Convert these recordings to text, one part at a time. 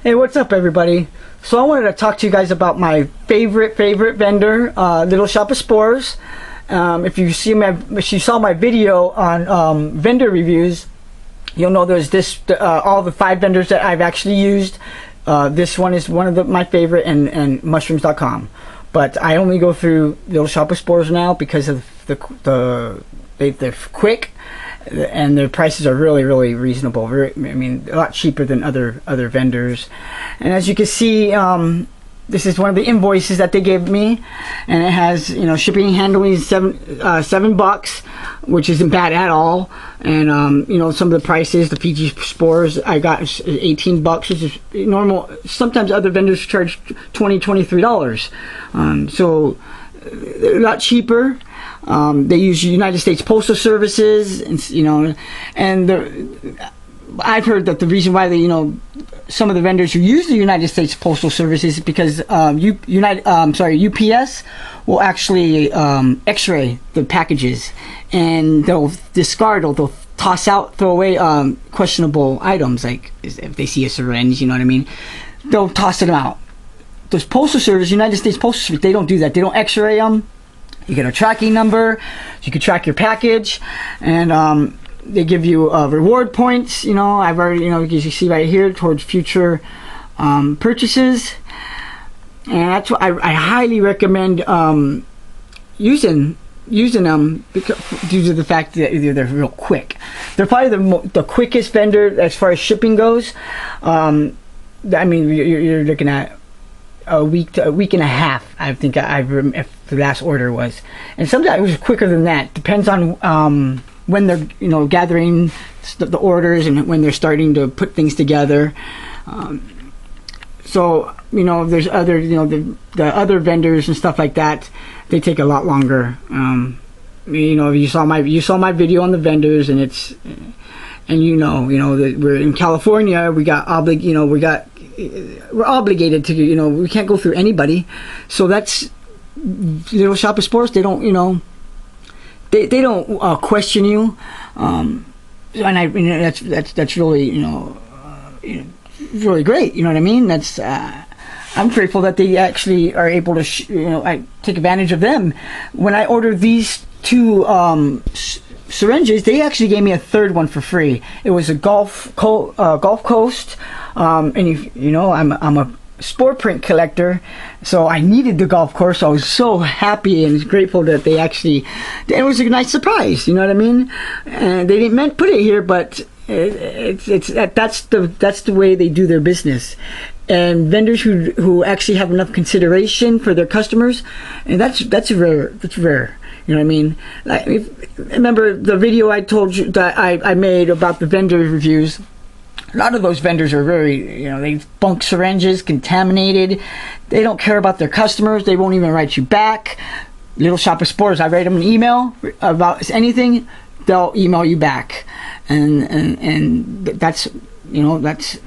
Hey, what's up, everybody? So I wanted to talk to you guys about my favorite vendor, Little Shop of Spores. If you saw my video on vendor reviews, you'll know there's all the 5 vendors that I've actually used. This one is one of my favorite, and mushrooms.com. But I only go through Little Shop of Spores now because of they're quick. And their prices are really reasonable. I mean, a lot cheaper than other vendors. And as you can see, this is one of the invoices that they gave me, and it has, shipping and handling $7, which isn't bad at all. And some of the prices, the PG Spores I got $18, which is normal. Sometimes other vendors charge $23. So they're a lot cheaper. They use United States Postal Services, and I've heard that the reason why some of the vendors who use the United States Postal Service is because UPS will actually X-ray the packages, and they'll discard or they'll toss out, throw away questionable items, like if they see a syringe, you know what I mean, they'll toss them out. Those Postal Service, United States Postal Service, they don't do that. They don't X-ray them. You get a tracking number, you can track your package, and they give you reward points. I've already, as you see right here, towards future purchases, and that's what I highly recommend using them, because due to the fact that they're real quick. They're probably the quickest vendor as far as shipping goes. I mean, you're looking at a week and a half, I think. If the last order was, and sometimes it was quicker than that. Depends on when they're gathering the orders and when they're starting to put things together. So there's other the other vendors and stuff like that. They take a lot longer. You saw my video on the vendors, and it's that we're in California. We're obligated to, we can't go through anybody. So that's Little Shop of Spores. They don't, they don't question you, and that's really, really great. You know what I mean? That's I'm grateful that they actually are able to, I take advantage of them. When I ordered these 2 syringes, they actually gave me a 3rd one for free. It was a Gulf Coast, and I'm a spore print collector, so I needed the Gulf Coast. So I was so happy and grateful that they actually. It was a nice surprise. You know what I mean? And they didn't put it here, but that's the way they do their business. And vendors who actually have enough consideration for their customers, and that's rare. That's rare. You know what I mean? Remember the video I told you that I made about the vendor reviews? A lot of those vendors are very, they bunk syringes, contaminated. They don't care about their customers. They won't even write you back. Little Shop of Spores, I write them an email about anything, they'll email you back. And that's, that's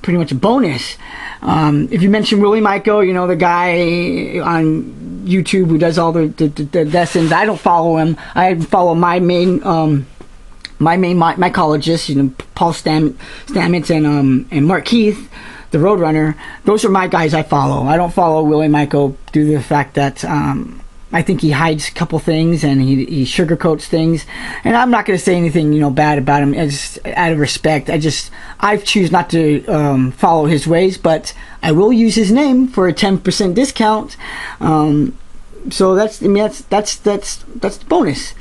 pretty much a bonus. If you mention Willie Michael, the guy on YouTube who does all the lessons, I don't follow him. I follow my mycologist, Paul Stamets and Mark Keith, the Roadrunner. Those are my guys I follow. I don't follow Willie Michael due to the fact that I think he hides a couple things and he sugarcoats things. And I'm not going to say anything bad about him, as out of respect. I choose not to follow his ways, but I will use his name for a 10% discount. So that's the bonus.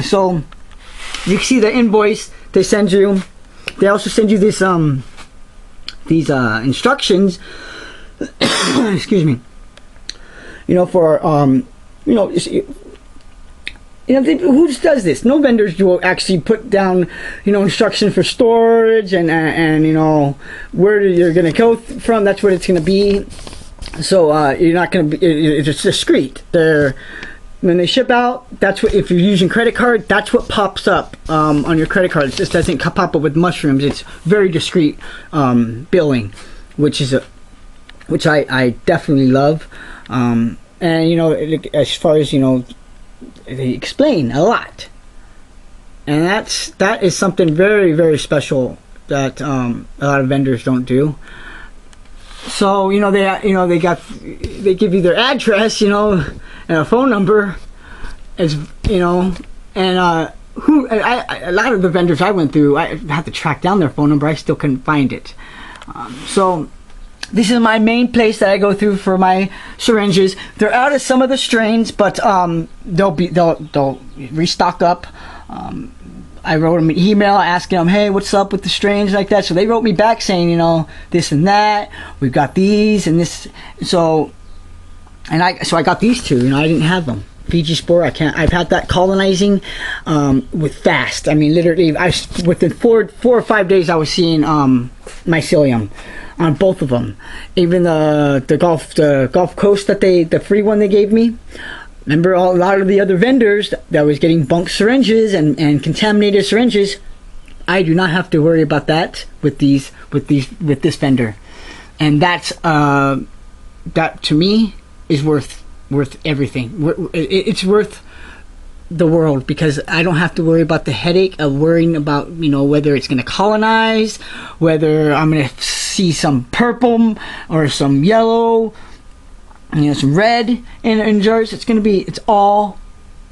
So you can see the invoice they send you. They also send you these instructions. Excuse me. For who does this? No vendors will actually put down instructions for storage and where you're gonna go from. That's what it's gonna be. So you're not gonna be. It's discreet. When they ship out, that's what, if you're using credit card, that's what pops up on your credit card. It just doesn't pop up with mushrooms. It's very discreet billing, which I definitely love. And as far as they explain a lot, and that is something very, very special that a lot of vendors don't do. So they give you their address, and a phone number, as and a lot of the vendors I went through, I had to track down their phone number. I still couldn't find it. So this is my main place that I go through for my syringes. They're out of some of the strains, but they'll restock up. I wrote them an email asking them, hey, what's up with the strains like that. So they wrote me back saying, this and that. We've got these and this. So I got these two. I didn't have them. Fiji Spore, I've had that colonizing with fast. I mean, literally, within 4 or 5 days, I was seeing mycelium on both of them. Even the Gulf Coast the free one they gave me. Remember, a lot of the other vendors that was getting bunk syringes and contaminated syringes. I do not have to worry about that with this vendor, and that to me is worth everything. It's worth the world, because I don't have to worry about the headache of worrying about whether it's going to colonize, whether I'm going to see some purple or some yellow, some red in jars. It's all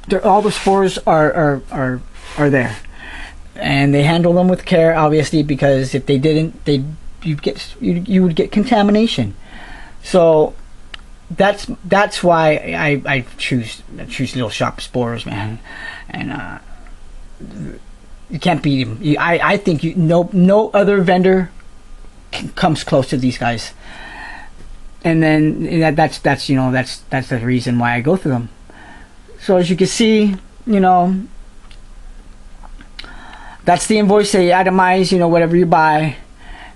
the spores are there, and they handle them with care, obviously, because if they didn't, you would get contamination. So that's why I choose Little Shop Spores, man. And you can't beat them. I think no other vendor comes close to these guys. And then that's the reason why I go through them. So as you can see, that's the invoice. They itemize, whatever you buy,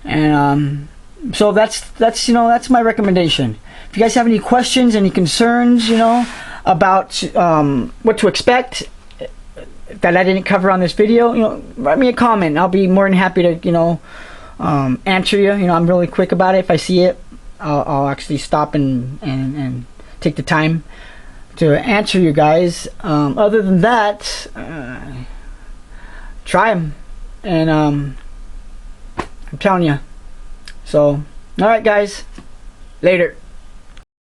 and so that's my recommendation. If you guys have any questions, any concerns, about what to expect that I didn't cover on this video, write me a comment. I'll be more than happy to answer you. I'm really quick about it. If I see it, I'll actually stop and take the time to answer you guys. Other than that, try them, and I'm telling you. So, all right, guys, later.